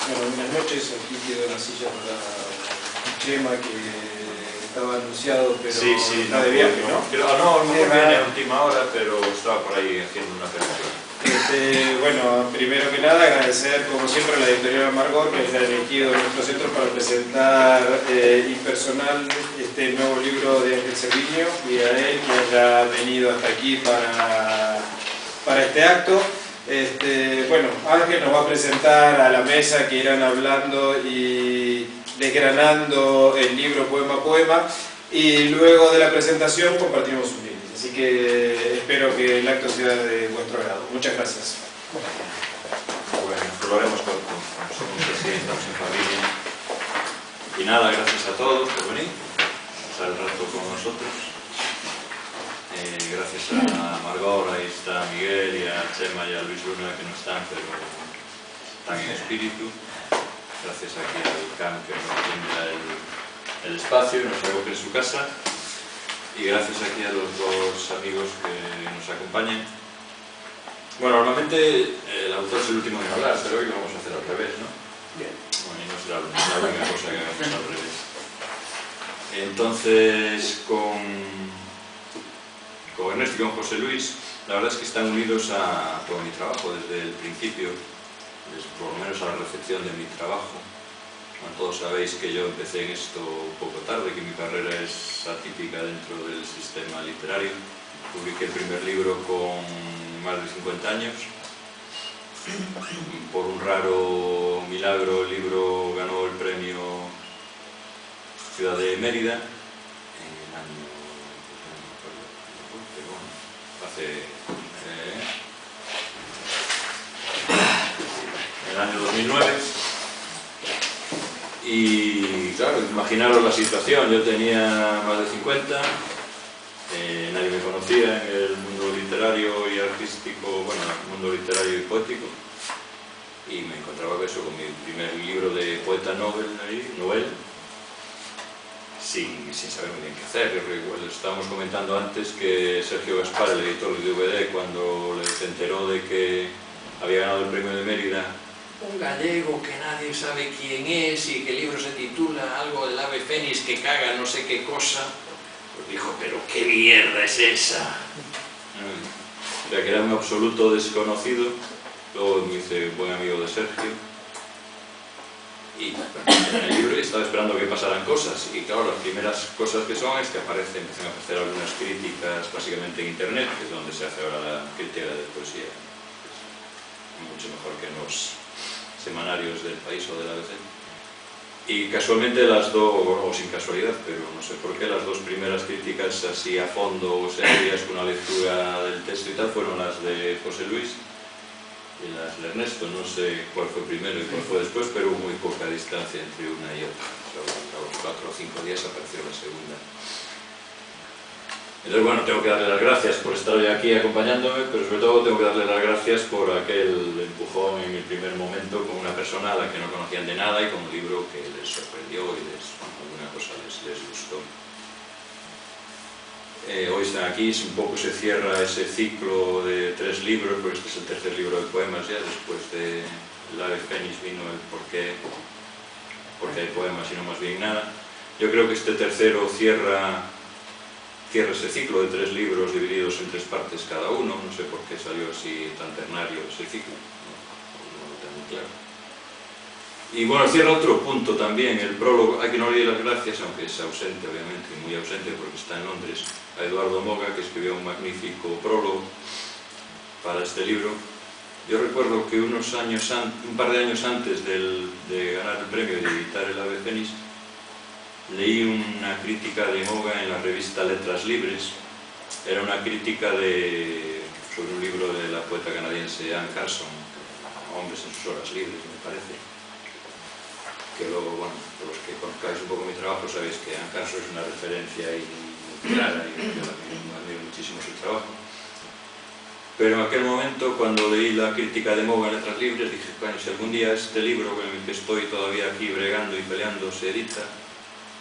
Bueno, buenas noches, aquí quedó la silla para Chema que estaba anunciado, pero sí, está de viaje, ¿no? Pero, no, a lo mejor viene a última hora, pero estaba por ahí haciendo una película. Bueno, primero que nada agradecer como siempre a la editorial Amargor que haya elegido nuestro centro para presentar Impersonal, este nuevo libro de Ángel Cerviño, y a él que haya venido hasta aquí para este acto. Bueno, Ángel nos va a presentar a la mesa que irán hablando y desgranando el libro poema a poema, y luego de la presentación compartimos un libro. Así que espero que el acto sea de vuestro agrado. Muchas gracias. Bueno, pues lo haremos corto. Estamos en familia. Y nada, gracias a todos por venir, pasar el rato con nosotros. Gracias a Margot, ahí está Miguel, y a Chema y a Luis Luna, que no están, pero están en espíritu. Gracias aquí al CAM, que nos brinda el espacio y nos acoge en su casa. Y gracias aquí a los dos amigos que nos acompañan. Bueno, normalmente el autor es el último en hablar, pero hoy lo vamos a hacer al revés, ¿no? Bien. Bueno, y no será la única cosa que hagamos al revés. Entonces, con Ernesto y con José Luis, la verdad es que están unidos a todo mi trabajo desde el principio, por lo menos a la recepción de mi trabajo. Bueno, todos sabéis que yo empecé en esto un poco tarde, que mi carrera es atípica dentro del sistema literario. Publiqué el primer libro con más de 50 años. Por un raro milagro el libro ganó el premio Ciudad de Mérida en el año, en el año 2009. Y claro, imaginaros la situación, yo tenía más de 50, nadie me conocía en el mundo literario y artístico, bueno, en el mundo literario y poético, y me encontraba eso con mi primer libro de poeta novel, sin saber muy bien qué hacer. Igual estábamos comentando antes que Sergio Gaspar, el editor de DVD, cuando se enteró de que había ganado el premio de Mérida, un gallego que nadie sabe quién es y que el libro se titula algo del ave fénix que caga no sé qué cosa, pues dijo, pero qué mierda es esa. O sea, que era un absoluto desconocido. Luego me hice buen amigo de Sergio y en el libro estaba esperando que pasaran cosas, y claro, las primeras cosas que son es que empiezan a aparecer algunas críticas básicamente en internet, que es donde se hace ahora la crítica de poesía, es mucho mejor que en los semanarios del País o del ABC. Y casualmente las dos, o sin casualidad, pero no sé por qué, las dos primeras críticas así a fondo, serias, con una lectura del texto y tal, fueron las de José Luis y las de Ernesto. No sé cuál fue primero y cuál fue después, pero hubo muy poca distancia entre una y otra. A los 4 o 5 días apareció la segunda. Entonces, bueno, tengo que darle las gracias por estar hoy aquí acompañándome, pero sobre todo tengo que darle las gracias por aquel empujón en el primer momento con una persona a la que no conocían de nada y con un libro que les sorprendió y alguna cosa les gustó. Hoy están aquí, un poco se cierra ese ciclo de 3 libros, porque este es el tercer libro de poemas ya, después de El ave fénix vino el por qué hay poemas y no más bien nada. Yo creo que este tercero cierra ese ciclo de 3 libros divididos en 3 partes cada uno. No sé por qué salió así tan ternario ese ciclo, no lo tengo claro. Y bueno, cierra otro punto también, el prólogo. Hay que no le dar las gracias, aunque es ausente obviamente, muy ausente porque está en Londres, a Eduardo Moga, que escribió un magnífico prólogo para este libro. Yo recuerdo que un par de años antes de ganar el premio y de editar El ave fénix, leí una crítica de Moga en la revista Letras Libres. Era una crítica sobre un libro de la poeta canadiense Anne Carson, Hombres en sus horas libres, me parece. Que luego, bueno, por los que conozcáis un poco mi trabajo, sabéis que Anne Carson es una referencia clara y yo admiro muchísimo su trabajo. Pero en aquel momento, cuando leí la crítica de Moga en Letras Libres, dije, bueno, si algún día este libro con el que estoy todavía aquí bregando y peleando se edita,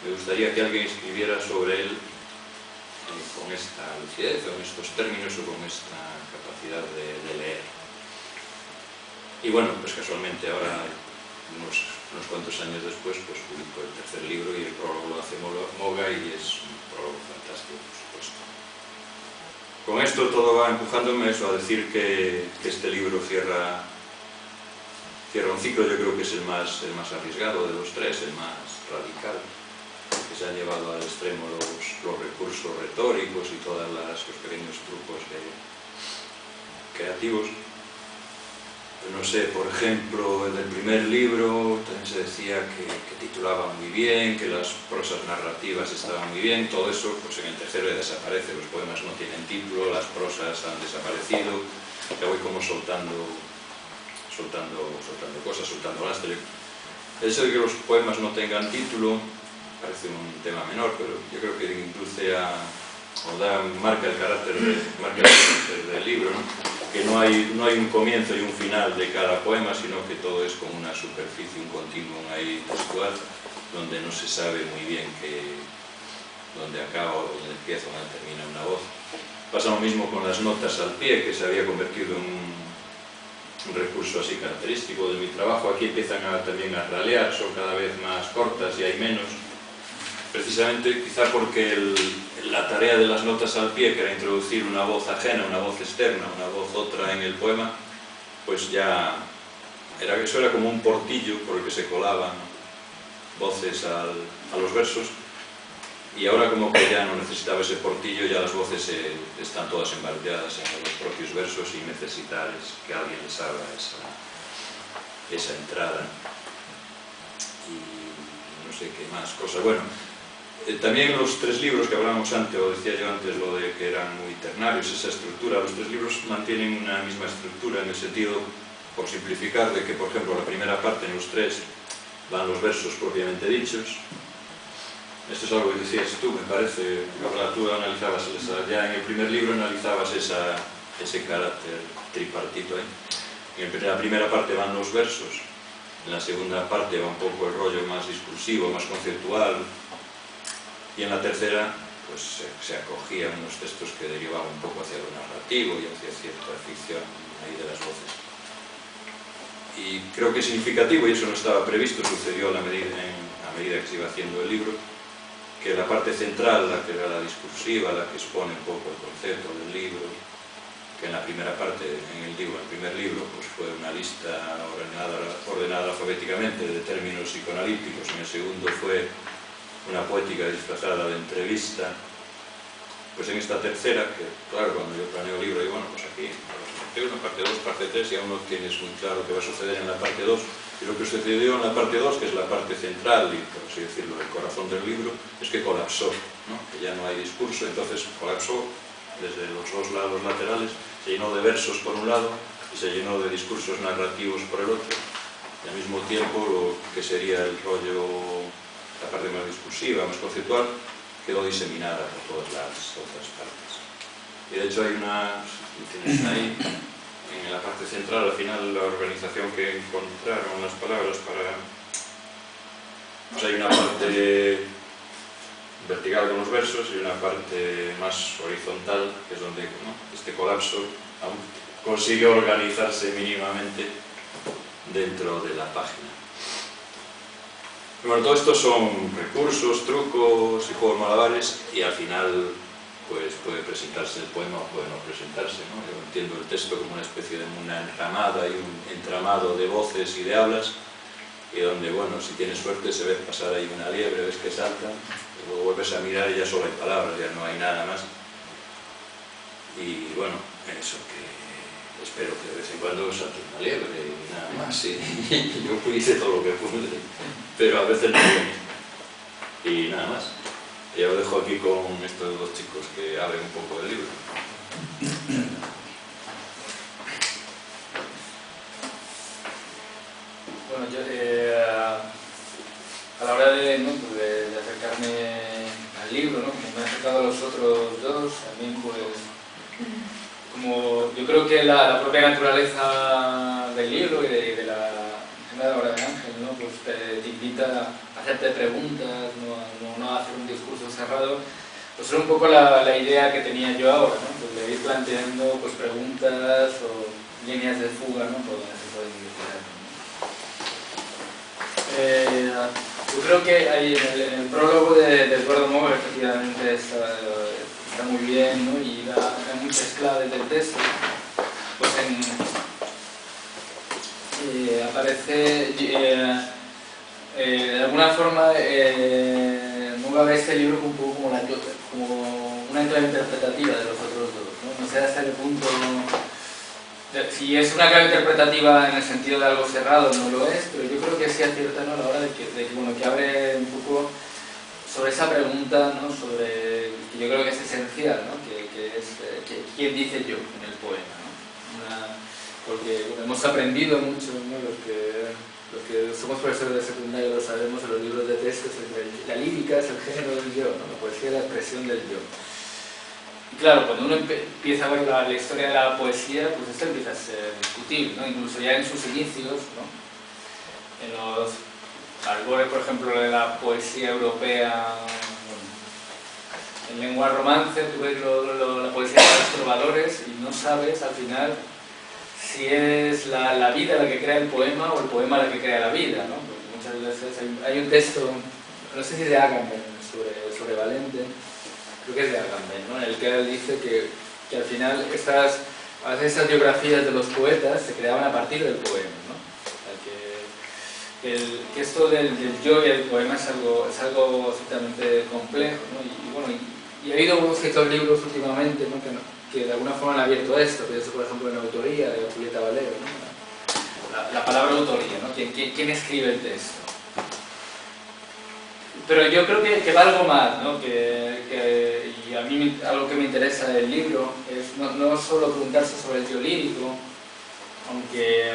me gustaría que alguien escribiera sobre él con esta lucidez, con estos términos o con esta capacidad de leer. Y bueno, pues casualmente ahora unos cuantos años después pues publicó el tercer libro y el prólogo lo hace Moga y es un prólogo fantástico, por supuesto. Con esto todo va empujándome eso a decir que este libro cierra un ciclo. Yo creo que es el más arriesgado de los tres, el más radical, que se han llevado al extremo los recursos retóricos y todos los pequeños trucos creativos. No sé, por ejemplo, en el primer libro también se decía que titulaba muy bien, que las prosas narrativas estaban muy bien. Todo eso, pues en el tercero ya desaparece, los poemas no tienen título, las prosas han desaparecido. Ya voy como soltando cosas, soltando lastre. El hecho de que los poemas no tengan título parece un tema menor, pero yo creo que induce marca el carácter del libro, ¿no? Que no hay un comienzo y un final de cada poema, sino que todo es como una superficie, un continuum ahí textual, donde no se sabe muy bien dónde acaba o dónde empieza o dónde termina una voz. Pasa lo mismo con las notas al pie, que se había convertido en un recurso así característico de mi trabajo. Aquí empiezan también a ralear, son cada vez más cortas y hay menos. Precisamente quizá porque la tarea de las notas al pie, que era introducir una voz ajena, una voz externa, una voz otra en el poema, pues ya eso era como un portillo por el que se colaban voces a los versos, y ahora como que ya no necesitaba ese portillo, ya las voces están todas embardeadas en los propios versos y necesitar que alguien les abra esa entrada. Y no sé qué más cosas. Bueno, también los tres libros que hablábamos antes, o decía yo antes lo de que eran muy ternarios, esa estructura, los tres libros mantienen una misma estructura en el sentido, por simplificar, de que, por ejemplo, la primera parte en los tres van los versos propiamente dichos. Esto es algo que decías tú, me parece, tú analizabas ya en el primer libro analizabas ese carácter tripartito ahí. En la primera parte van los versos, en la segunda parte va un poco el rollo más discursivo, más conceptual, y en la tercera pues se acogían unos textos que derivaban un poco hacia lo narrativo y hacia cierta ficción ahí de las voces. Y creo que es significativo, y eso no estaba previsto, sucedió a medida que se iba haciendo el libro, que la parte central, la que era la discursiva, la que expone un poco el concepto del libro, que en la primera parte, en el primer libro, pues fue una lista ordenada alfabéticamente de términos psicoanalíticos, en el segundo fue una poética disfrazada de entrevista. Pues en esta tercera, que claro, cuando yo planeo el libro, digo, bueno, pues aquí, parte 1, parte 2, parte 3, y aún no tienes muy claro qué va a suceder en la parte 2, y lo que sucedió en la parte 2, que es la parte central, y por así decirlo, el corazón del libro, es que colapsó, ¿no? Que ya no hay discurso, entonces colapsó desde los dos lados laterales, se llenó de versos por un lado, y se llenó de discursos narrativos por el otro, y al mismo tiempo lo que sería el rollo, la parte más discursiva, más conceptual, quedó diseminada por todas las otras partes. Y de hecho hay tienes ahí, en la parte central, al final, la organización que encontraron las palabras para... Pues hay una parte vertical con los versos y una parte más horizontal, que es donde, ¿no?, este colapso aún consigue organizarse mínimamente dentro de la página. Bueno, todo esto son recursos, trucos y juegos malabares, y al final pues puede presentarse el poema o puede no presentarse, ¿no? Yo entiendo el texto como una especie de una enramada y un entramado de voces y de hablas, y donde, bueno, si tienes suerte se ve pasar ahí una liebre, ves que salta, y luego vuelves a mirar y ya solo hay palabras, ya no hay nada más. Y bueno, eso, que espero que de vez en cuando salte una liebre y nada más, y yo hice todo lo que pude, pero a veces no. Y nada más. Ya lo dejo aquí con estos dos chicos que abren un poco el libro. Bueno, yo a la hora de acercarme al libro, ¿no?, como me he acercado a los otros dos, también pues, como yo creo que la propia naturaleza del libro y de la obra de Ángel, ¿no?, pues te invita a hacerte preguntas, no a hacer un discurso cerrado. Pues era un poco la idea que tenía yo ahora, ¿no?, pues de ir planteando pues preguntas o líneas de fuga, ¿no?, por donde se pueden ir tirando. Yo creo que ahí en el prólogo de Eduardo Moga efectivamente está muy bien, ¿no? Y da muchas claves del texto. Pues aparece de alguna forma Moga ve este libro un poco como una clave interpretativa de los otros dos, ¿no? No sé hasta qué punto, si es una clave interpretativa en el sentido de algo cerrado, no lo es, pero yo creo que sí acierta, ¿no? A la hora de que abre un poco sobre esa pregunta, ¿no? Sobre, que yo creo que es esencial, ¿no? Que es ¿quién dice yo en el poema, ¿no? Porque hemos aprendido mucho, ¿no? Los que somos profesores de secundaria lo sabemos en los libros de texto, la lírica es el género del yo, ¿no? La poesía es la expresión del yo. Y claro, cuando uno empieza a ver la historia de la poesía, pues esto empieza a ser discutible, ¿no? Incluso ya en sus inicios, ¿no? En los albores, por ejemplo, de la poesía europea, bueno, en lengua romance, tú ves la poesía de los trovadores y no sabes al final si es la vida la que crea el poema o el poema la que crea la vida, ¿no? Porque muchas veces hay un texto, no sé si es de Agamben, sobre Valente, creo que es de Agamben, ¿no? En el que él dice que al final a veces esas biografías de los poetas se creaban a partir del poema, ¿no? O sea, que esto del yo y el poema es algo absolutamente complejo, ¿no? Y ha habido unos ciertos libros últimamente, ¿no? Que de alguna forma han abierto esto, pienso por ejemplo en la autoría de Julieta Valero, ¿no? La palabra autoría, ¿no? ¿Quién escribe el texto? Pero yo creo que va algo más, ¿no? Y a mí algo que me interesa del libro es no solo preguntarse sobre el yo lírico, aunque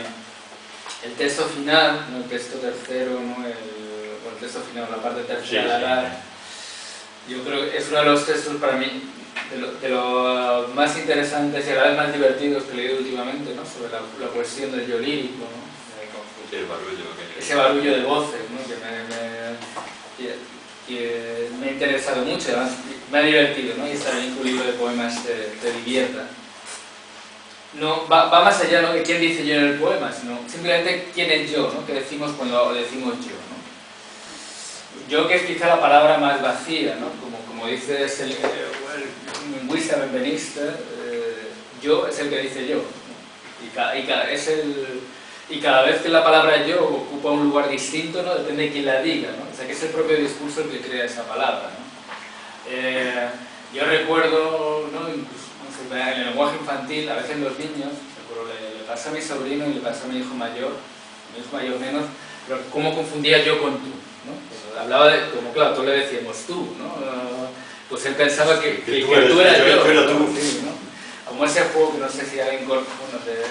el texto final, ¿no? El texto tercero, ¿no? El texto final, la parte tercera, yo creo que es uno de los textos para mí de los más interesantes y a la vez más divertidos que he leído últimamente, ¿no? Sobre la poesía del yo lírico, ¿no? Ese barullo de voces, ¿no? Que me ha interesado mucho, además me ha divertido, ¿no? Y estar en un libro de poemas te divierta. No, va más allá, ¿no? De quién dice yo en el poema, sino simplemente quién es yo, ¿no? Que decimos cuando decimos yo, ¿no? Yo que es quizá la palabra más vacía, ¿no? Como dice el lingüista benvenista, yo es el que dice yo, ¿no? Y cada vez que la palabra yo ocupa un lugar distinto, ¿no? Depende de quién la diga, ¿no? O sea, que es el propio discurso el que crea esa palabra, ¿no? Yo recuerdo, ¿no? Incluso, no sé, en el lenguaje infantil, a veces los niños, le pasa a mi sobrino y le pasa a mi hijo mayor menos, pero cómo confundía yo con tú, ¿no? Pues hablaba de, como claro, todos le decíamos tú, ¿no? Pues él pensaba que tú eras yo, ¿no? Sí, ¿no? Como ese juego que no sé si alguien conoce,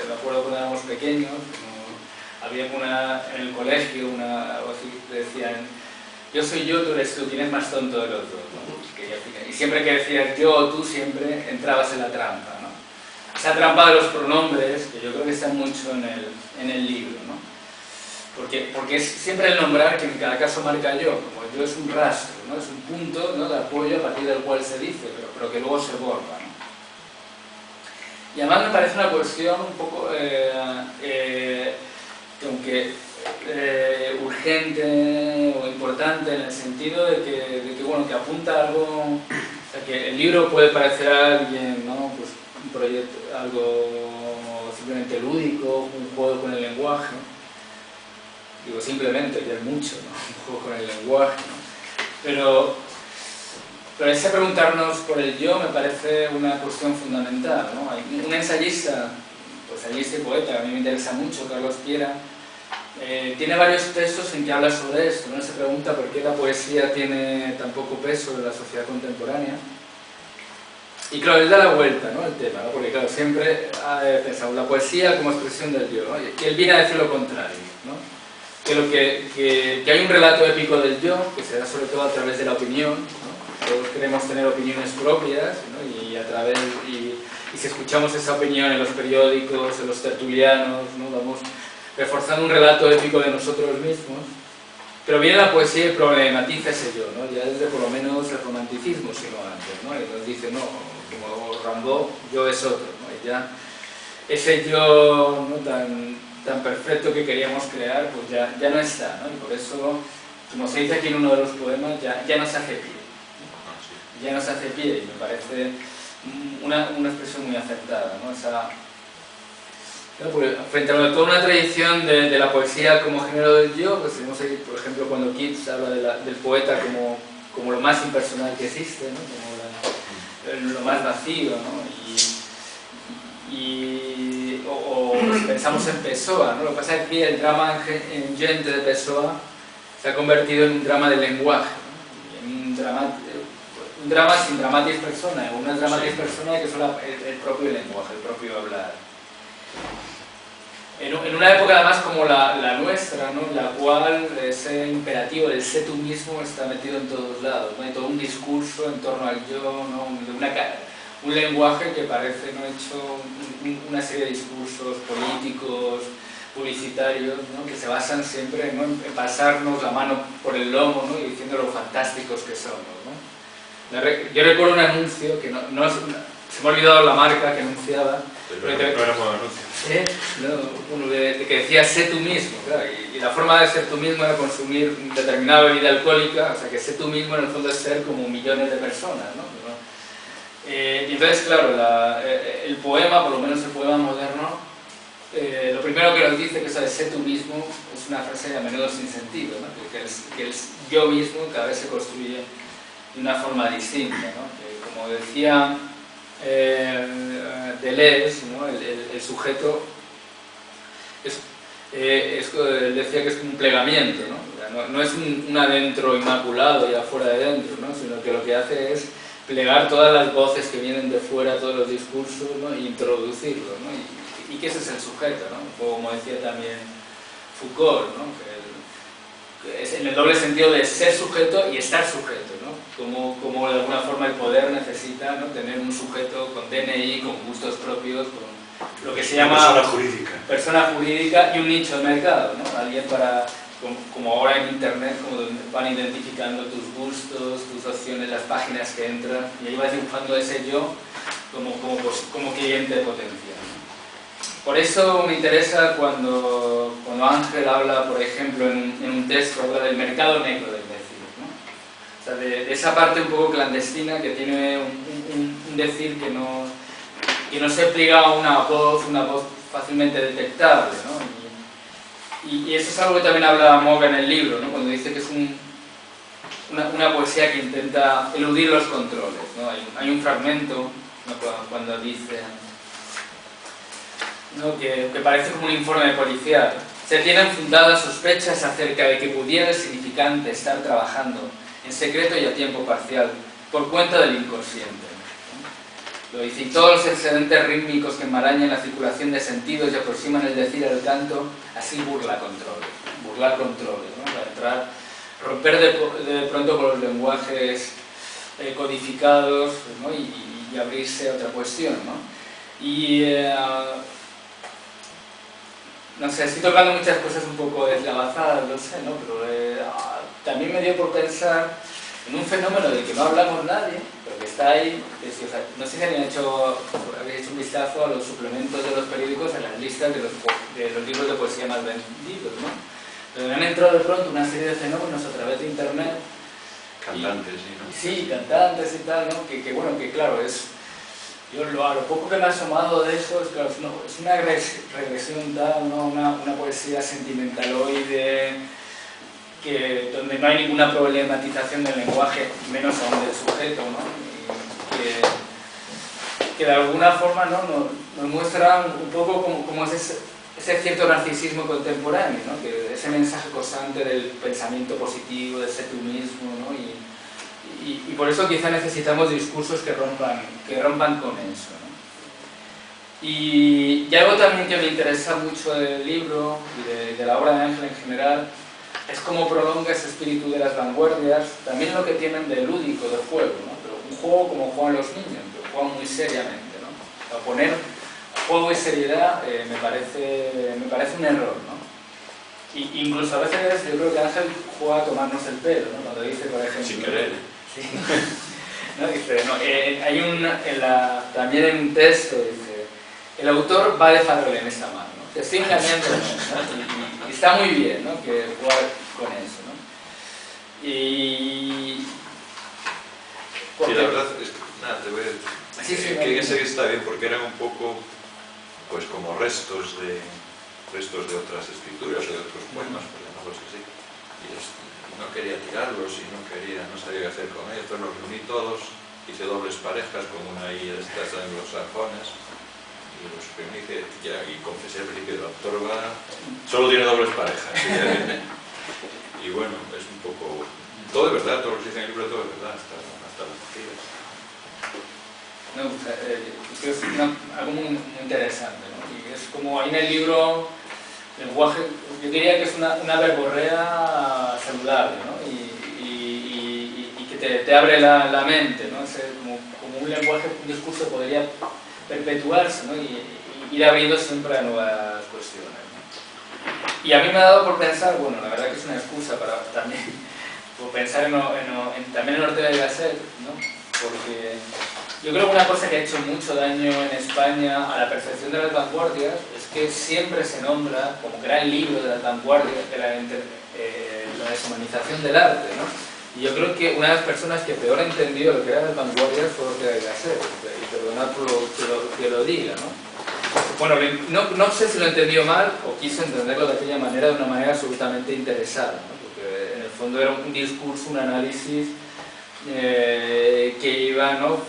me acuerdo cuando éramos pequeños, había en el colegio algo así que decían yo soy yo, tú eres tú, ¿quién es más tonto de los dos? ¿No? Y siempre que decías yo o tú siempre entrabas en la trampa, ¿no? Esa trampa de los pronombres que yo creo que está mucho en el libro, ¿no? Porque es siempre el nombrar que en cada caso marca yo, como yo es un rastro, ¿no? Es un punto, ¿no? De apoyo a partir del cual se dice, pero que luego se borra, ¿no? Y además me parece una cuestión un poco aunque urgente o importante en el sentido de que bueno, que apunta a algo, o sea, que el libro puede parecer a alguien, ¿no? Pues un proyecto, algo simplemente lúdico, un juego con el lenguaje, digo simplemente, ya es mucho, ¿no? Un juego con el lenguaje, ¿no? Pero ese preguntarnos por el yo me parece una cuestión fundamental, ¿no? Hay un ensayista, pues ensayista y poeta, a mí me interesa mucho, Carlos Piera, tiene varios textos en que habla sobre esto, ¿no? Se pregunta por qué la poesía tiene tan poco peso en la sociedad contemporánea. Y claro, él da la vuelta, ¿no? Al tema, ¿no? Porque claro, siempre ha pensado la poesía como expresión del yo, ¿no? Y él viene a decir lo contrario, ¿no? Que hay un relato épico del yo, que se da sobre todo a través de la opinión, ¿no? Todos queremos tener opiniones propias, ¿no? Y si escuchamos esa opinión en los periódicos, en los tertulianos, ¿no? Vamos reforzando un relato épico de nosotros mismos, pero viene la poesía y problematiza ese yo, ¿no? Ya desde por lo menos el romanticismo, sino antes, ¿no? Y nos dice, no, como Rimbaud, yo es otro, ¿no? ese yo, ¿no?, tan perfecto que queríamos crear, pues ya no está, ¿no? Y por eso, como se dice aquí en uno de los poemas, ya no se hace pie. Ya no se hace pie, y me parece una expresión muy acertada, ¿no? Pues, frente a toda una tradición de la poesía como género del yo, pues tenemos ahí, por ejemplo, cuando Keats habla del poeta como lo más impersonal que existe, ¿no? Como lo más vacío, ¿no? O pensamos en Pessoa, ¿no? Lo que pasa es que aquí el drama ingente de Pessoa se ha convertido en un drama del lenguaje, ¿no? En un drama sin dramatis personae, una dramatis personae que es el propio lenguaje, el propio hablar. En una época además como la nuestra, ¿no?, en la cual ese imperativo del sé tú mismo está metido en todos lados, ¿no? Hay todo un discurso en torno al yo, ¿no?, un lenguaje que parece, ¿no?, hecho una serie de discursos políticos, publicitarios, ¿no?, que se basan siempre, ¿no?, en pasarnos la mano por el lomo, ¿no?, y diciendo lo fantásticos que somos, ¿no? Yo recuerdo un anuncio que se me ha olvidado la marca que anunciaba. No era modo anuncio. Que decía sé tú mismo, claro, y la forma de ser tú mismo era consumir determinada bebida alcohólica, o sea que sé tú mismo en el fondo es ser como millones de personas, ¿no? Y entonces, claro, el poema, por lo menos el poema moderno, lo primero que nos dice que eso de sé tú mismo es una frase a menudo sin sentido, ¿no? Que el yo mismo cada vez se construye de una forma distinta, ¿no? Que, como decía Deleuze, ¿no?, el sujeto él decía que es un plegamiento, ¿no? No es un adentro inmaculado y afuera de dentro, ¿no?, sino que lo que hace es plegar todas las voces que vienen de fuera, todos los discursos, ¿no?, e introducirlos, ¿no? Y que ese es el sujeto, ¿no? Un poco como decía también Foucault, ¿no?, que es en el doble sentido de ser sujeto y estar sujeto, ¿no? Como de alguna forma el poder necesita, ¿no?, tener un sujeto con DNI, con gustos propios, con lo que se llama persona jurídica y un nicho de mercado, ¿no? Alguien como ahora en internet, como donde van identificando tus gustos, tus opciones, las páginas que entran, y ahí vas dibujando ese yo como cliente potencial. Por eso me interesa cuando Ángel habla, por ejemplo, en un texto, habla del mercado negro del decir, ¿no? O sea, de esa parte un poco clandestina que tiene un decir que no se pliega a una voz fácilmente detectable, ¿no? Y eso es algo que también habla Moga en el libro, ¿no?, cuando dice que es una poesía que intenta eludir los controles, ¿no? Hay un fragmento, ¿no?, cuando dice, ¿no?, que parece como un informe policial. Se tienen fundadas sospechas acerca de que pudiera el significante estar trabajando en secreto y a tiempo parcial por cuenta del inconsciente. Lo dice, y todos los excedentes rítmicos que enmarañan la circulación de sentidos y aproximan el decir al canto, así burlar controles, ¿no?, para entrar, romper de pronto con los lenguajes codificados, ¿no?, y abrirse a otra cuestión, ¿no? Y no sé, estoy tocando muchas cosas un poco deslavazadas, lo sé, ¿no?, pero también me dio por pensar en un fenómeno del que no hablamos nadie, pero que está ahí. No sé si habéis hecho un vistazo a los suplementos de los periódicos, en las listas de los libros de poesía más vendidos, ¿no? Pero me han entrado de pronto una serie de fenómenos a través de internet. Cantantes, sí, ¿no? Sí, cantantes y tal, ¿no? Que claro, yo a lo poco que me ha asomado de eso, claro, es una regresión tal, ¿no? Una poesía sentimentaloide, donde no hay ninguna problematización del lenguaje, menos aún del sujeto, ¿no? Que de alguna forma, ¿no?, nos muestra un poco como ese cierto narcisismo contemporáneo, ¿no?, que ese mensaje constante del pensamiento positivo, de ser tú mismo, ¿no? Y por eso quizá necesitamos discursos que rompan con eso, ¿no? Y algo también que me interesa mucho del libro y de la obra de Ángel en general es cómo prolonga ese espíritu de las vanguardias, también lo que tienen de lúdico, de juego, ¿no? Pero un juego como juegan los niños, que juegan muy seriamente, ¿no? O sea, poner juego y seriedad me parece un error, ¿no? Incluso a veces yo creo que Ángel juega a tomarnos el pelo, ¿no? Cuando dice, por ejemplo... Sin querer. Sí. ¿No? Dice, no, también en un texto dice, el autor va de farol en esta mano, ¿no? Te estoy engañando, ¿no? Y está muy bien, ¿no? Que jugar con eso, ¿no? Y... Sí, la verdad es que, nada, te voy a decir, que ese está bien porque eran un poco, pues como restos de otras escrituras o de otros poemas, por llamarlos así. Y no quería tirarlos y no sabía qué hacer con ellos, entonces los reuní todos, hice dobles parejas con una I de estas anglosajones y los reuní y confesé al principio, el autor solo tiene dobles parejas. Y bueno, es un poco... Todo es verdad, todo lo que dice en el libro, todo es verdad, hasta las mentiras. No, es algo muy interesante, ¿no? Y es como ahí en el libro, lenguaje, yo diría que es una verborrea saludable, ¿no? Y que te abre la mente, ¿no? Es como un lenguaje, un discurso podría perpetuarse, ¿no? Y ir abriendo siempre a nuevas cuestiones, ¿no? Y a mí me ha dado por pensar, bueno, la verdad que es una excusa para también por pensar también en Ortega y Gasset, ¿no? Porque yo creo que una cosa que ha hecho mucho daño en España a la percepción de las vanguardias es que siempre se nombra como gran libro de las vanguardias de la deshumanización del arte, ¿no? Y yo creo que una de las personas que peor ha entendido lo que eran las vanguardias fue Ortega y Gasset, y perdonad por que lo diga, ¿no? Bueno, no sé si lo entendió mal o quiso entenderlo de aquella manera, de una manera absolutamente interesada, ¿no? Porque en el fondo era un discurso, un análisis que iba, ¿no?,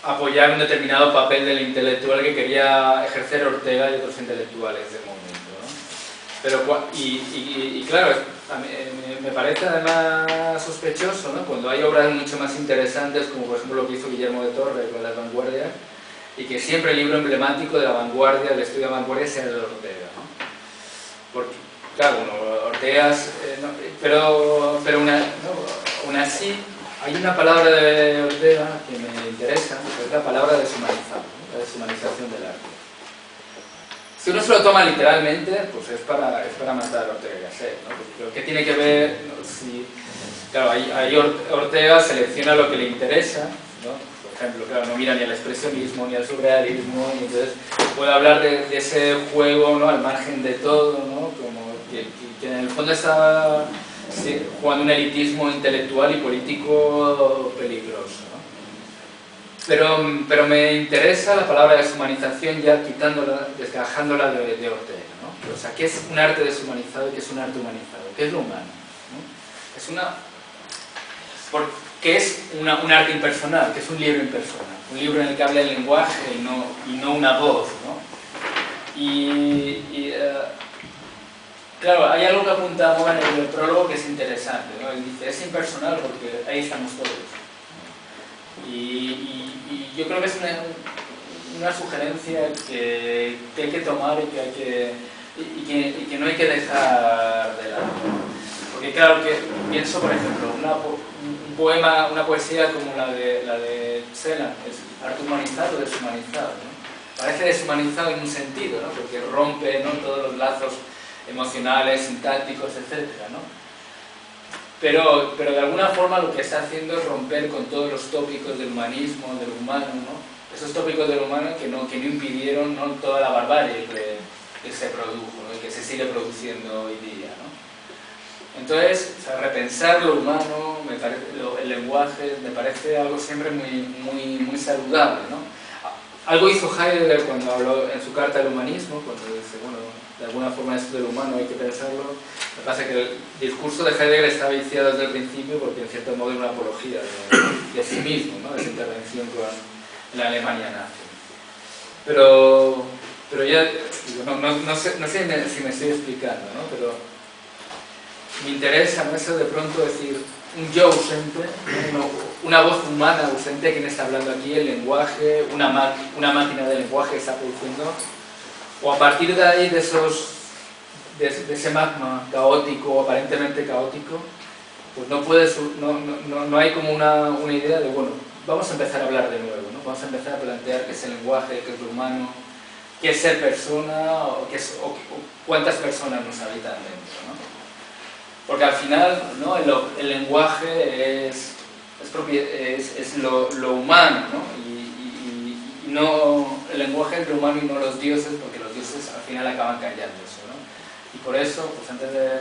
a apoyar un determinado papel del intelectual que quería ejercer Ortega y otros intelectuales del momento, ¿no? Pero, y claro, me parece además sospechoso, ¿no?, cuando hay obras mucho más interesantes, como por ejemplo lo que hizo Guillermo de Torre con las vanguardias, y que siempre el libro emblemático de la vanguardia, del estudio de la vanguardia, sea el de Ortega, ¿no? Porque, claro, bueno, Ortega, pero aún así, hay una palabra de Ortega que me interesa, que es la palabra deshumanizar, ¿no? La deshumanización del arte. Si uno se lo toma literalmente, pues es para matar a Ortega y Gasset, ¿no? Porque ¿qué tiene que ver? ¿No? Si, claro, ahí Ortega selecciona lo que le interesa, ¿no? Por ejemplo, claro, no mira ni al expresionismo ni al surrealismo, y entonces puede hablar de ese juego, ¿no?, al margen de todo, ¿no?, como que en el fondo está jugando un elitismo intelectual y político peligroso, ¿no? Pero me interesa la palabra deshumanización ya quitándola, desgajándola de Ortega, ¿no? O sea, ¿qué es un arte deshumanizado y qué es un arte humanizado? ¿Qué es lo humano? ¿No? Es que es un arte impersonal, que es un libro impersonal, un libro en el que habla el lenguaje y no una voz, ¿no? Claro, hay algo que apunta Mogan en el prólogo que es interesante, ¿no? Él dice, es impersonal porque ahí estamos todos. Y yo creo que es una sugerencia que hay que tomar y que no hay que dejar de lado. Porque claro, que pienso, por ejemplo, un poema, una poesía como la de Celan, es arte humanizado o deshumanizado, ¿no? Parece deshumanizado en un sentido, ¿no? Porque rompe, ¿no?, todos los lazos emocionales, sintácticos, etc., ¿no? Pero de alguna forma lo que está haciendo es romper con todos los tópicos del humanismo, del humano, ¿no? Esos tópicos del humano que no impidieron, ¿no?, toda la barbarie que se produjo, ¿no?, y que se sigue produciendo hoy día, ¿no? Entonces, o sea, repensar lo humano, el lenguaje, me parece algo siempre muy saludable, ¿no? Algo hizo Heidegger cuando habló en su carta del humanismo, cuando dice, bueno, de alguna forma esto del humano hay que pensarlo. Lo que pasa es que el discurso de Heidegger está viciado desde el principio porque en cierto modo es una apología de sí mismo, ¿no?, de su intervención con la Alemania nazi. Pero ya, no sé si me estoy explicando, ¿no? Pero me interesa, ¿no?, eso de pronto decir un yo ausente, una voz humana ausente, quien está hablando aquí, el lenguaje, una máquina de lenguaje que está produciendo, o a partir de ahí, de ese magma caótico o aparentemente caótico, pues no hay como una idea de, bueno, vamos a empezar a hablar de nuevo, ¿no? Vamos a empezar a plantear qué es el lenguaje, qué es lo humano, qué es ser persona o cuántas personas nos habitan dentro, ¿no? Porque al final, ¿no?, el lenguaje es lo humano, ¿no? Y no el lenguaje entre humano y no los dioses, porque los dioses al final acaban callándose, ¿no? Y por eso, pues antes de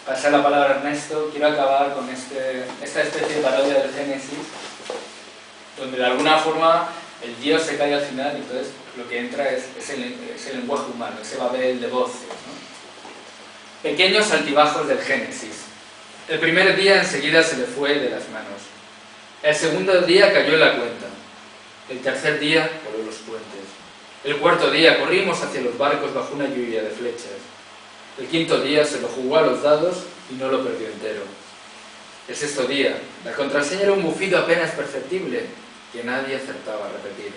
pasar la palabra a Ernesto, quiero acabar con esta especie de parodia del Génesis, donde de alguna forma el dios se calla al final y entonces lo que entra es el lenguaje humano, ese babel de voces, ¿no? Pequeños altibajos del Génesis. El primer día enseguida se le fue de las manos. El segundo día cayó en la cuenta. El tercer día voló los puentes. El cuarto día corrimos hacia los barcos bajo una lluvia de flechas. El quinto día se lo jugó a los dados y no lo perdió entero. El sexto día, la contraseña era un bufido apenas perceptible que nadie acertaba a repetir.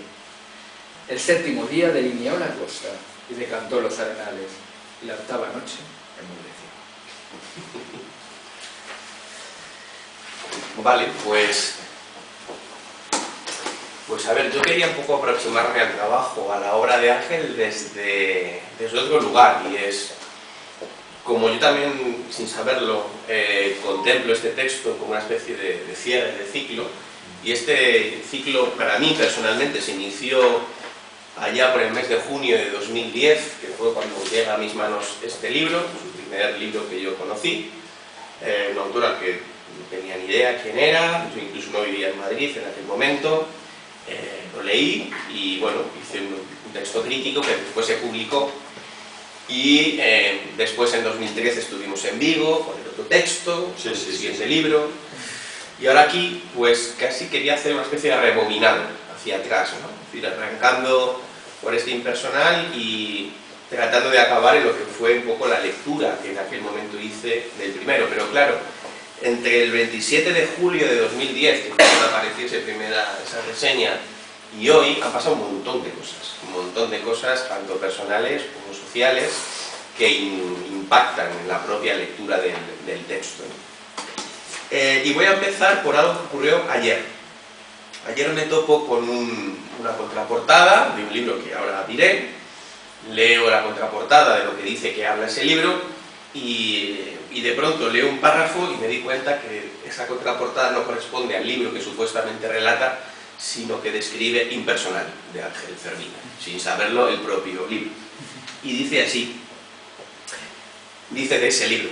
El séptimo día delineó la costa y decantó los arenales. Y la octava noche enmudeció. Vale, pues a ver, yo quería un poco aproximarme al trabajo, a la obra de Ángel desde otro lugar, y es, como yo también, sin saberlo, contemplo este texto como una especie de cierre de ciclo, y este ciclo para mí personalmente se inició allá por el mes de junio de 2010, que fue cuando llega a mis manos este libro, su primer libro que yo conocí, una autora que no tenía ni idea quién era, yo incluso no vivía en Madrid en aquel momento. Lo leí y bueno, hice un texto crítico que después se publicó y después en 2013 estuvimos en Vigo con el otro texto, el siguiente libro, y ahora aquí pues casi quería hacer una especie de rebobinado hacia atrás, ¿no? Es decir, arrancando por este impersonal y tratando de acabar en lo que fue un poco la lectura que en aquel momento hice del primero, pero claro, entre el 27 de julio de 2010, que fue cuando apareció esa reseña, y hoy han pasado un montón de cosas, tanto personales como sociales, que impactan en la propia lectura del texto, ¿no? Y voy a empezar por algo que ocurrió ayer. Ayer me topo con una contraportada de un libro que ahora diré, leo la contraportada de lo que dice que habla ese libro, y de pronto leo un párrafo y me di cuenta que esa contraportada no corresponde al libro que supuestamente relata, sino que describe Impersonal, de Ángel Cerviño, sin saberlo el propio libro. Y dice así, dice de ese libro,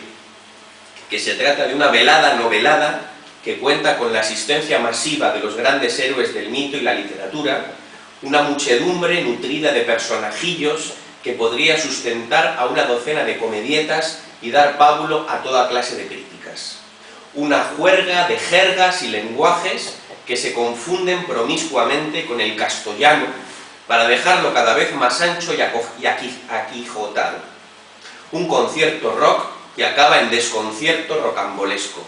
que se trata de una velada novelada que cuenta con la asistencia masiva de los grandes héroes del mito y la literatura, una muchedumbre nutrida de personajillos que podría sustentar a una docena de comedietas y dar pábulo a toda clase de críticas. Una juerga de jergas y lenguajes que se confunden promiscuamente con el castellano para dejarlo cada vez más ancho y aquijotado. Un concierto rock que acaba en desconcierto rocambolesco.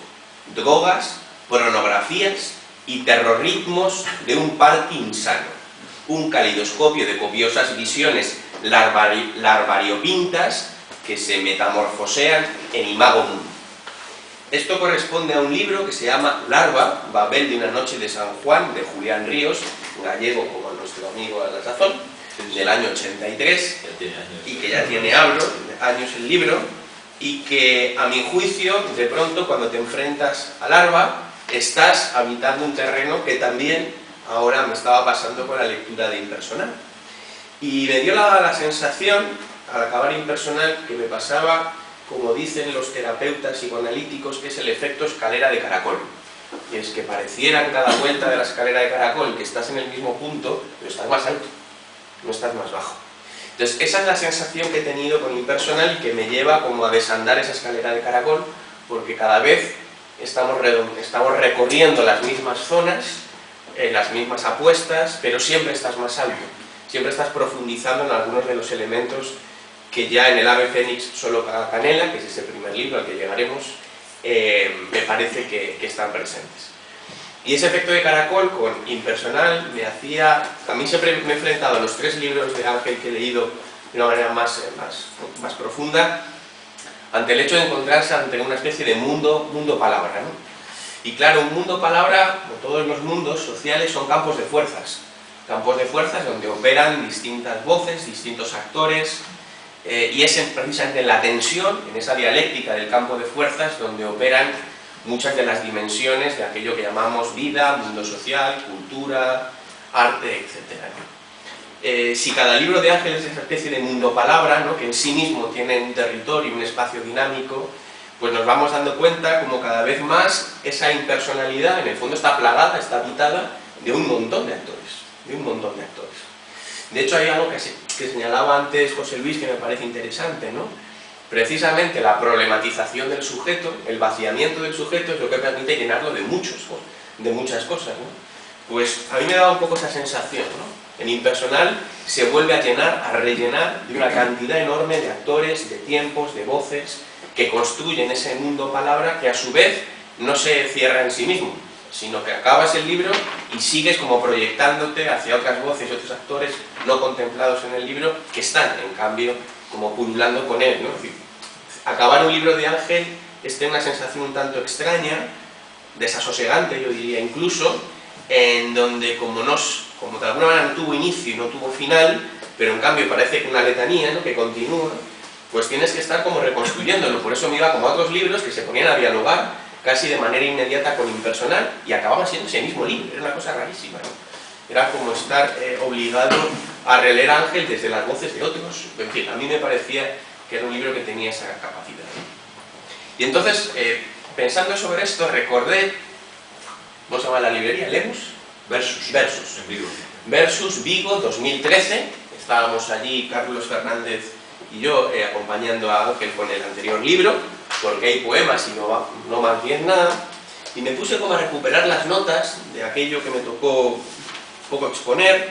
Drogas, pornografías y terrorritmos de un party insano. Un calidoscopio de copiosas visiones larvariopintas que se metamorfosean en imago mundo. Esto corresponde a un libro que se llama Larva, Babel de una noche de San Juan, de Julián Ríos, gallego como nuestro amigo a la sazón, del año 83, y que ya tiene años el libro, y que a mi juicio, de pronto, cuando te enfrentas a Larva, estás habitando un terreno que también ahora me estaba pasando con la lectura de Impersonal. Y me dio la sensación, al acabar Impersonal, que me pasaba, como dicen los terapeutas psicoanalíticos, que es el efecto escalera de caracol. Y es que pareciera en cada vuelta de la escalera de caracol que estás en el mismo punto, pero estás más alto, no estás más bajo. Entonces, esa es la sensación que he tenido con Impersonal y que me lleva como a desandar esa escalera de caracol, porque cada vez estamos recorriendo las mismas zonas, las mismas apuestas, pero siempre estás más alto, siempre estás profundizando en algunos de los elementos que ya en el Ave Fénix solo Canela, que es ese primer libro al que llegaremos, me parece que están presentes. Y ese efecto de caracol con Impersonal me hacía... A mí siempre me he enfrentado a los tres libros de Ángel que he leído de una manera más profunda, ante el hecho de encontrarse ante una especie de mundo-palabra, ¿no? Y claro, un mundo-palabra, como todos los mundos sociales, son campos de fuerzas donde operan distintas voces, distintos actores, y es precisamente en la tensión, en esa dialéctica del campo de fuerzas, donde operan muchas de las dimensiones de aquello que llamamos vida, mundo social, cultura, arte, etc. si cada libro de Ángel es esa especie de mundo palabra, ¿no?, que en sí mismo tiene un territorio, un espacio dinámico, pues nos vamos dando cuenta como cada vez más esa impersonalidad en el fondo está plagada, está habitada de un montón de actores, De hecho hay algo que señalaba antes José Luis que me parece interesante, ¿no? Precisamente la problematización del sujeto, el vaciamiento del sujeto es lo que permite llenarlo de muchas cosas, ¿no? Pues a mí me daba un poco esa sensación, ¿no? El impersonal se vuelve a llenar, a rellenar de una cantidad enorme de actores, de tiempos, de voces, que construyen ese mundo palabra que a su vez no se cierra en sí mismo, sino que acabas el libro y sigues como proyectándote hacia otras voces y otros actores no contemplados en el libro que están, en cambio, como pululando con él, ¿no? Es decir, acabar un libro de Ángel es tener una sensación un tanto extraña, desasosegante, yo diría incluso, en donde como de alguna manera no tuvo inicio y no tuvo final, pero en cambio parece que una letanía, ¿no?, que continúa, pues tienes que estar como reconstruyéndolo. Por eso me iba como a otros libros que se ponían a dialogar casi de manera inmediata con impersonal y acababa siendo ese mismo libro. Era una cosa rarísima, ¿no? Era como estar obligado a releer a Ángel desde las voces de otros. En fin, a mí me parecía que era un libro que tenía esa capacidad, ¿no? Y entonces, pensando sobre esto, recordé, ¿cómo se llama la librería? ¿Lemus? Versus. En Vigo. Versus Vigo 2013. Estábamos allí, Carlos Fernández y yo, acompañando a Ángel con el anterior libro, porque hay poemas y no más bien nada, y me puse como a recuperar las notas de aquello que me tocó un poco exponer,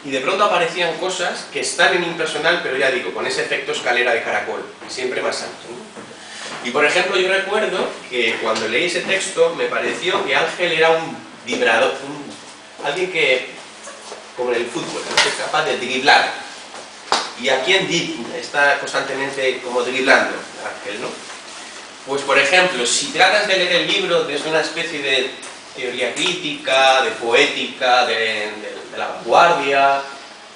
y de pronto aparecían cosas que están en impersonal, pero ya digo, con ese efecto escalera de caracol, siempre más alto, ¿no? Y por ejemplo, yo recuerdo que cuando leí ese texto me pareció que Ángel era un vibrador, alguien que, como en el fútbol, ¿no?, que es capaz de driblar. ¿Y a quién está constantemente como driblando Ángel, no? Pues por ejemplo, si tratas de leer el libro desde una especie de teoría crítica, de poética, de la vanguardia,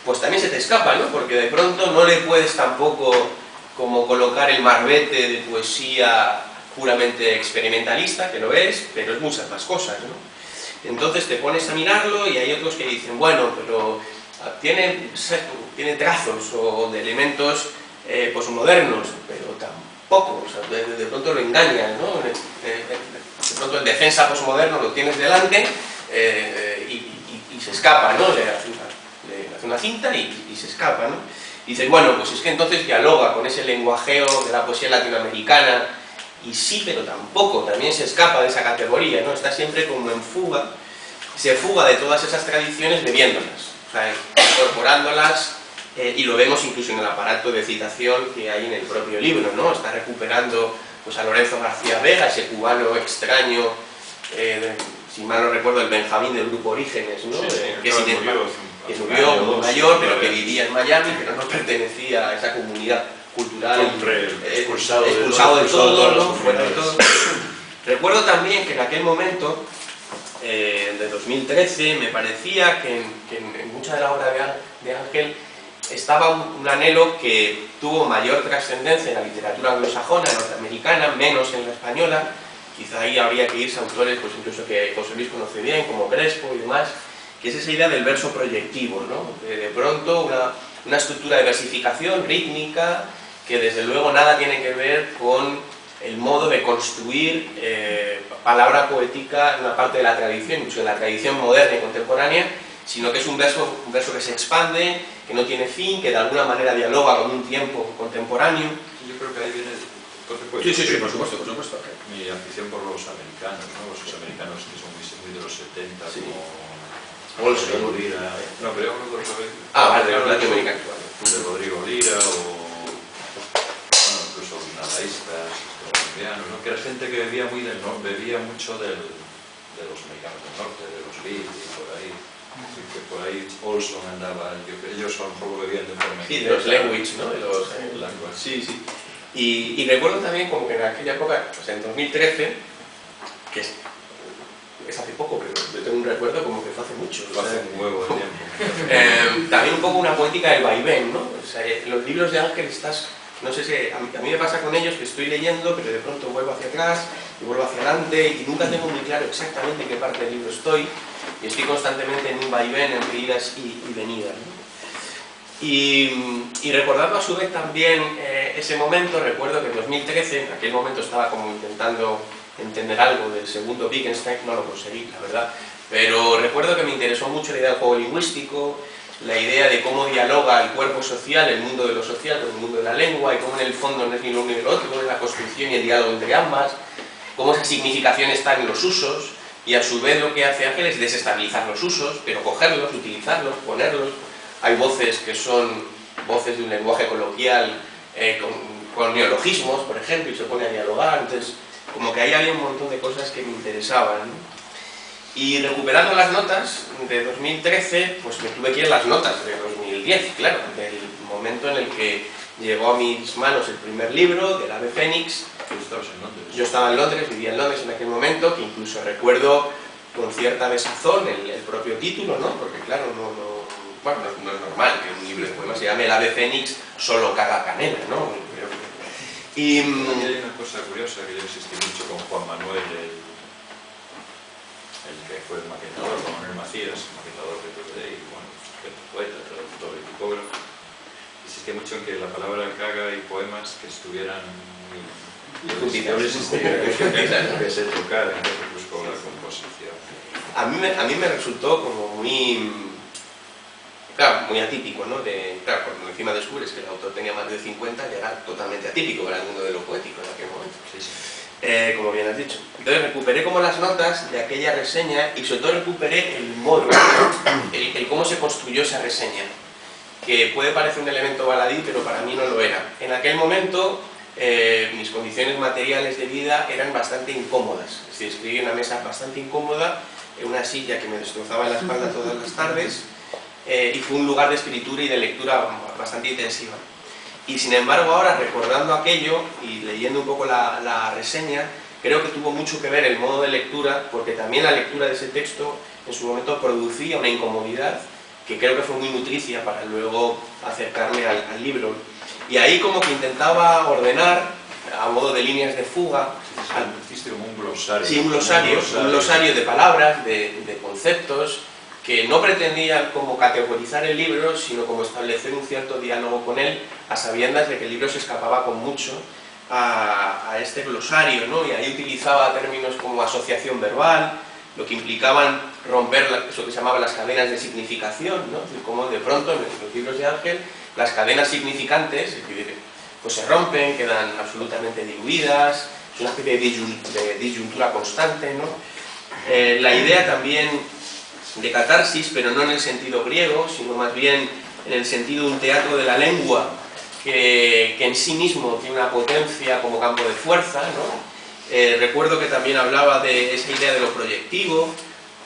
pues también se te escapa, ¿no? Porque de pronto no le puedes tampoco como colocar el marbete de poesía puramente experimentalista, que lo es, pero es muchas más cosas, ¿no? Entonces te pones a mirarlo y hay otros que dicen, bueno, pero tiene trazos o de elementos posmodernos, pero tampoco, o sea, de pronto lo engañan, ¿no? De pronto el defensa posmoderno lo tienes delante y se escapa, ¿no? Le hace una cinta y se escapa, ¿no? Y dices, bueno, pues es que entonces dialoga con ese lenguajeo de la poesía latinoamericana, y sí, pero tampoco, también se escapa de esa categoría, ¿no? Está siempre como en fuga, se fuga de todas esas tradiciones bebiéndolas, o sea, incorporándolas, y lo vemos incluso en el aparato de citación que hay en el propio libro, ¿no? Está recuperando pues, a Lorenzo García Vega, ese cubano extraño, si mal no recuerdo, el Benjamín del grupo Orígenes, ¿no? Sí, que murió muy mayor, pero que vivía en Miami, pero no pertenecía a esa comunidad cultural, expulsado de todo, ¿no? Fuera de todo. Recuerdo también que en aquel momento, de 2013, me parecía que en mucha de la obra de Ángel estaba un anhelo que tuvo mayor trascendencia en la literatura anglosajona, norteamericana, menos en la española. Quizá ahí habría que irse a autores, pues incluso que José Luis conoce bien, como Crespo y demás, que es esa idea del verso proyectivo, ¿no? De pronto una estructura de versificación rítmica que desde luego nada tiene que ver con el modo de construir palabra poética en una parte de la tradición, incluso de la tradición moderna y contemporánea, sino que es un verso que se expande, que no tiene fin, que de alguna manera dialoga con un tiempo contemporáneo. Yo creo que ahí viene... Sí, por supuesto. Mi afición por los americanos, ¿no? Los americanos que son muy de los 70, sí, como Rodrigo Lira. No, pero yo hablo de Rodrigo. Vale, de los latinoamericanos. De Rodrigo Lira o bueno, incluso nadaístas colombianos, ¿no? Que era gente que bebía mucho de los americanos del norte, de los Beatles y por ahí. Así que por ahí Olson andaba, ellos a lo mejor lo bebían de forma... Sí, de los language, ¿no? De los language. Sí. Y recuerdo también como que en aquella época, o sea, en 2013, que es hace poco, pero yo tengo un recuerdo como que fue hace mucho. Hace un huevo de tiempo. También un poco una poética del vaivén, ¿no? O sea, los libros de Ángel estás... No sé si... A mí me pasa con ellos que estoy leyendo, pero de pronto vuelvo hacia atrás y vuelvo hacia adelante y nunca tengo muy claro exactamente en qué parte del libro estoy y estoy constantemente en un vaivén, en idas y venidas, ¿no? Y recordando a su vez también ese momento, recuerdo que en 2013, en aquel momento estaba como intentando entender algo del segundo Wittgenstein, no lo conseguí, la verdad, pero recuerdo que me interesó mucho la idea del juego lingüístico, la idea de cómo dialoga el cuerpo social, el mundo de lo social con el mundo de la lengua, y cómo en el fondo no es ni lo uno ni lo otro, cómo es la construcción y el diálogo entre ambas, cómo esa significación está en los usos, y a su vez lo que hace Ángel es desestabilizar los usos, pero cogerlos, utilizarlos, ponerlos. Hay voces que son voces de un lenguaje coloquial con neologismos, por ejemplo, y se pone a dialogar. Entonces, como que ahí había un montón de cosas que me interesaban, ¿no? Y recuperando las notas de 2013, pues me tuve que ir a las notas de 2010, claro, del momento en el que llegó a mis manos el primer libro, del Ave Fénix. ¿Tú estabas en Londres? Yo estaba en Londres, vivía en Londres en aquel momento, que incluso recuerdo con cierta desazón el propio título, ¿no? Porque claro, no es normal que un libro de poemas se llame El Ave Fénix, solo caga canela, ¿no? Y hay una cosa curiosa que yo insistí mucho con Juan Manuel, el que fue el maquetador, Juan Manuel Macías, maquetador de DVD, y bueno, poeta, traductor y tipógrafo. Insistí mucho en que la palabra caga y poemas que estuvieran yo les que se tocaran, pues con la composición. A mí me resultó como muy... Claro, muy atípico, ¿no? Claro, por encima descubres que el autor tenía más de 50 y era totalmente atípico para el mundo de lo poético en aquel momento. Sí, sí. Como bien has dicho. Entonces recuperé como las notas de aquella reseña y sobre todo recuperé el modo, el cómo se construyó esa reseña, que puede parecer un elemento baladí, pero para mí no lo era. En aquel momento mis condiciones materiales de vida eran bastante incómodas, es decir, escribí en una mesa bastante incómoda, en una silla que me destrozaba en la espalda todas las tardes, y fue un lugar de escritura y de lectura bastante intensiva. Y sin embargo ahora, recordando aquello y leyendo un poco la reseña, creo que tuvo mucho que ver el modo de lectura, porque también la lectura de ese texto en su momento producía una incomodidad que creo que fue muy nutricia para luego acercarme al libro. Y ahí como que intentaba ordenar, a modo de líneas de fuga... Hiciste como un glosario. Sí, un glosario de palabras, de conceptos, que no pretendía como categorizar el libro, sino como establecer un cierto diálogo con él, a sabiendas de que el libro se escapaba con mucho a este glosario, ¿no? Y ahí utilizaba términos como asociación verbal, lo que implicaban romper eso que se llamaba las cadenas de significación, ¿no? Es decir, como de pronto en los libros de Ángel las cadenas significantes pues se rompen, quedan absolutamente diluidas, es una especie de disyuntura constante, ¿no? La idea también de catarsis, pero no en el sentido griego, sino más bien en el sentido de un teatro de la lengua que en sí mismo tiene una potencia como campo de fuerza, ¿no? Recuerdo que también hablaba de esa idea de lo proyectivo,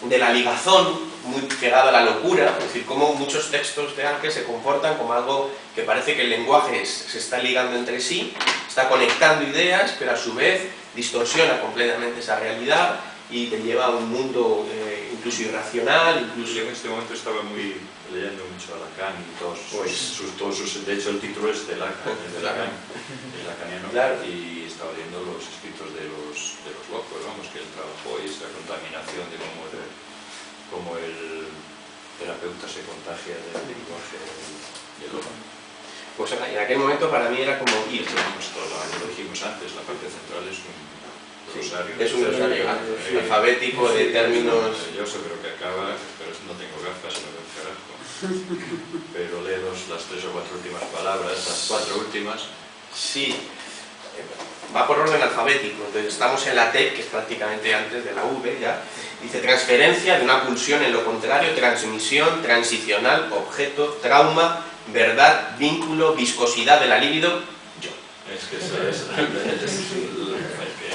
de la ligazón, muy pegada a la locura, es decir, cómo muchos textos de Ángel se comportan como algo que parece que el lenguaje se está ligando entre sí, está conectando ideas, pero a su vez distorsiona completamente esa realidad y te lleva a un mundo incluso irracional, incluso... Yo en este momento estaba leyendo mucho a Lacan y todos sus... De hecho, el título es de Lacan, el lacaniano, claro. Y estaba leyendo los escritos de los locos, vamos, que él trabajó y esa contaminación de cómo el terapeuta se contagia del lenguaje del loco. Pues en aquel momento para mí era como... Lo dijimos antes, la parte central es un glosario. Es un glosario alfabético de términos... Maravilloso, pero que acaba, pero no tengo gafas, no veo carajo. Pero leo las 3 o 4 últimas palabras, las 4 últimas. Sí, va por orden alfabético, entonces estamos en la T, que es prácticamente antes de la V ya. Dice transferencia de una pulsión en lo contrario, transmisión, transicional, objeto, trauma, verdad, vínculo, viscosidad de la libido, yo. Es que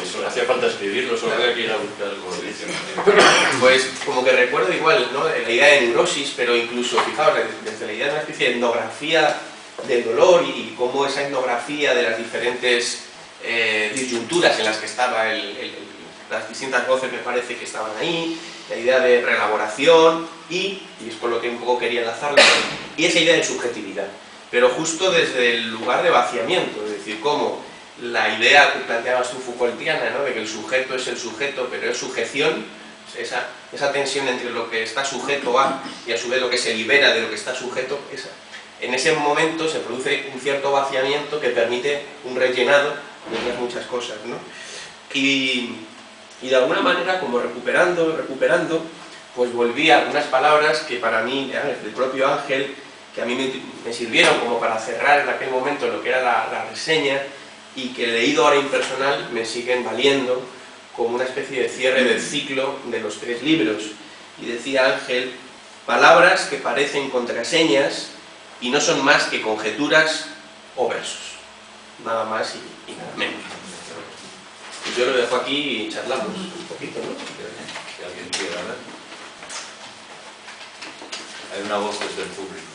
eso hacía falta escribirlo, solo había que ir a buscar el diccionario. Pues como que recuerdo igual, ¿no? La idea de neurosis, pero incluso, fijaos, desde la idea de una especie de etnografía del dolor y cómo esa etnografía de las diferentes disyunturas en las que estaba las distintas voces me parece que estaban ahí, la idea de reelaboración y es con lo que un poco quería enlazarlo, y esa idea de subjetividad, pero justo desde el lugar de vaciamiento, es decir, cómo la idea que planteabas tú Foucaultiana, ¿no? De que el sujeto es el sujeto, pero es sujeción, esa tensión entre lo que está sujeto a y a su vez lo que se libera de lo que está sujeto, en ese momento se produce un cierto vaciamiento que permite un rellenado de otras muchas cosas, ¿no? Y de alguna manera, como recuperando, pues volví a algunas palabras que para mí, del propio Ángel, que a mí me sirvieron como para cerrar en aquel momento lo que era la reseña, y que leído ahora impersonal me siguen valiendo como una especie de cierre del ciclo de los 3 libros. Y decía Ángel, palabras que parecen contraseñas y no son más que conjeturas o versos. Nada más y nada menos. Y yo lo dejo aquí y charlamos un poquito, ¿no? Si alguien quiera hablar. Hay una voz desde el público.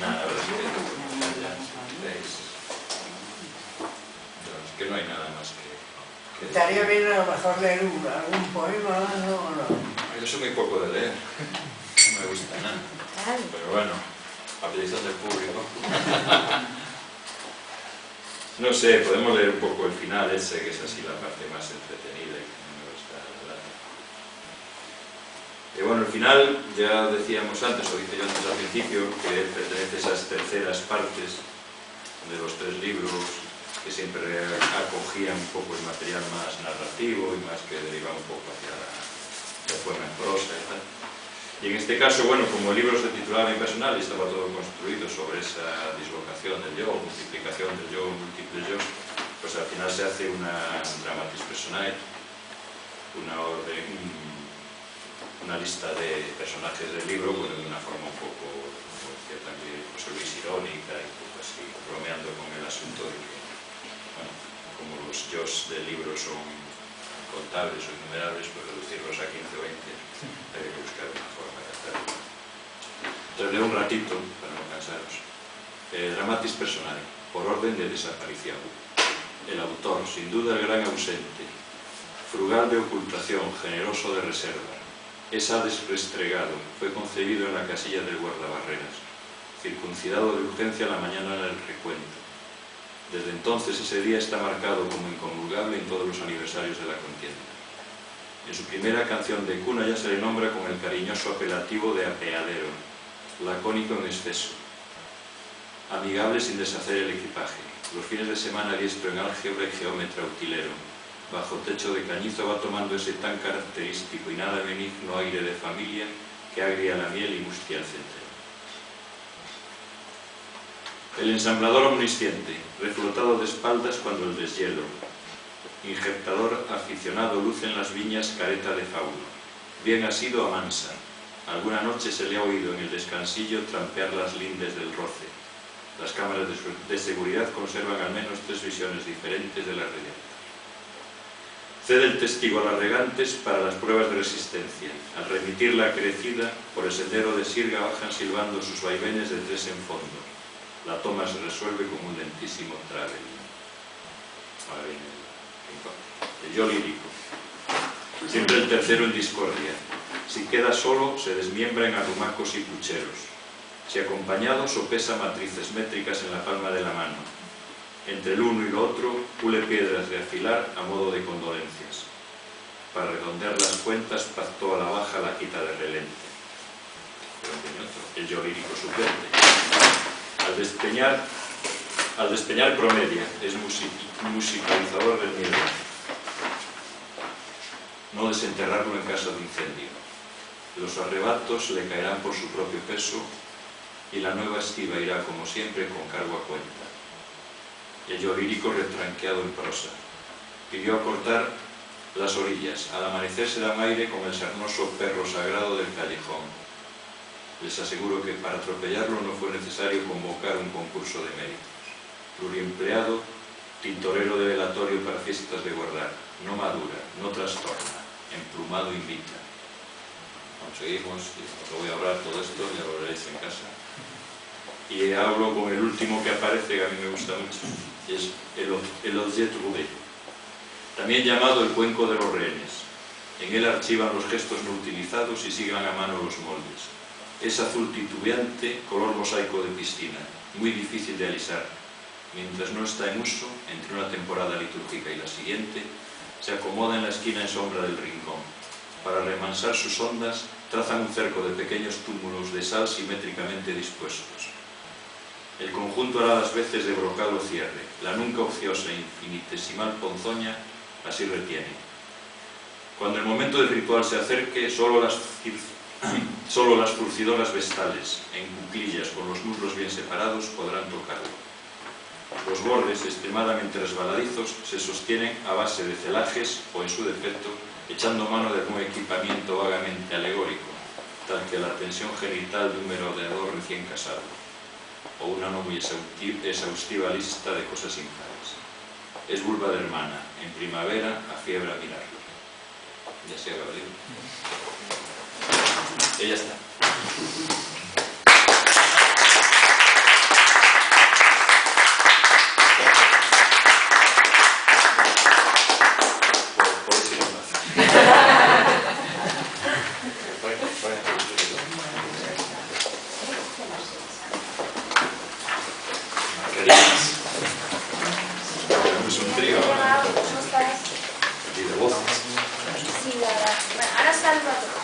Nada, la verdad es que no hay nada más que Estaría bien a lo mejor leer algún poema o no. Yo soy muy poco de leer, no me gusta nada. Pero bueno, a petición del público. No sé, podemos leer un poco el final ese, que es así la parte más entretenida y que no me gusta hablar. Y bueno, el final, ya decíamos antes, o dije yo antes al principio, que pertenece a esas terceras partes de los 3 libros que siempre acogían un poco el material más narrativo y más que derivaba un poco hacia la poema en prosa y tal. Y en este caso, bueno, como el libro se titulaba Impersonal y estaba todo construido sobre esa dislocación del yo, multiplicación del yo, múltiples yo, pues al final se hace una dramatis personae, una lista de personajes del libro, bueno, de una forma un poco, como decía también José Luis, irónica y un poco así, bromeando con el asunto de que, bueno, como los yos del libro son contables o innumerables, pues reducirlos a 15 o 20, hay que buscar una forma de hacerlo. Entonces leo un ratito, para no cansaros. Dramatis personae, por orden de desaparición. El autor, sin duda el gran ausente, frugal de ocultación, generoso de reserva. Es Hades restregado, fue concebido en la casilla del guardabarreras, circuncidado de urgencia la mañana del recuento. Desde entonces ese día está marcado como incomulgable en todos los aniversarios de la contienda. En su primera canción de cuna ya se le nombra con el cariñoso apelativo de apeadero, lacónico en exceso, amigable sin deshacer el equipaje, los fines de semana diestro en álgebra y geómetra utilero. Bajo techo de cañizo va tomando ese tan característico y nada benigno aire de familia que agria la miel y mustia el centeno. El ensamblador omnisciente, reflotado de espaldas cuando el deshielo. Injertador aficionado luce en las viñas careta de fauno. Bien asido a mansa. Alguna noche se le ha oído en el descansillo trampear las lindes del roce. Las cámaras de seguridad conservan al menos 3 visiones diferentes de la realidad. Cede el testigo a las regantes para las pruebas de resistencia. Al remitir la acrecida, por el sendero de sirga bajan silbando sus vaivenes de 3 en fondo. La toma se resuelve con un lentísimo traveling. Ahora viene el yo lírico. Siempre el tercero en discordia. Si queda solo, se desmiembra en arrumacos y pucheros. Si acompañado, sopesa matrices métricas en la palma de la mano. Entre el uno y lo otro, pule piedras de afilar a modo de condolencias. Para redondear las cuentas, pactó a la baja la quita de relente. El yo lírico suplente. Al despeñar promedia, es musicalizador del miedo. No desenterrarlo en caso de incendio. Los arrebatos le caerán por su propio peso y la nueva estiva irá, como siempre, con cargo a cuenta. El yo lírico retranqueado en prosa. Pidió acortar las orillas. Al amanecer se dan aire con el sarnoso perro sagrado del callejón. Les aseguro que para atropellarlo no fue necesario convocar un concurso de méritos. Pluriempleado, tintorero de velatorio para fiestas de guardar. No madura, no trastorna, emplumado invita. Conseguimos, lo voy a hablar todo esto, ya lo veréis en casa. Y hablo con el último que aparece, que a mí me gusta mucho, y es el objet trouvé, también llamado el cuenco de los rehenes. En él archivan los gestos no utilizados y sigan a mano los moldes. Es azul titubeante, color mosaico de piscina, muy difícil de alisar. Mientras no está en uso, entre una temporada litúrgica y la siguiente, se acomoda en la esquina en sombra del rincón. Para remansar sus ondas, trazan un cerco de pequeños túmulos de sal simétricamente dispuestos. El conjunto hará las veces de brocado cierre, la nunca ociosa e infinitesimal ponzoña así retiene. Cuando el momento del ritual se acerque, solo las furcidoras vestales, en cuclillas con los muslos bien separados, podrán tocarlo. Los bordes, extremadamente resbaladizos, se sostienen a base de celajes o, en su defecto, echando mano de algún equipamiento vagamente alegórico, tal que la tensión genital de un merodeador recién casado, o una no muy exhaustiva lista de cosas infladas. Es vulva de hermana, en primavera, a fiebre a mirarlo. Ya se acaba el libro. Y ya está. Por decir un plazo. Margaritas. Tenemos un trío ahora. ¿Cómo estás? Y de voces. Sí, la verdad. Bueno, ahora salgo a tocar.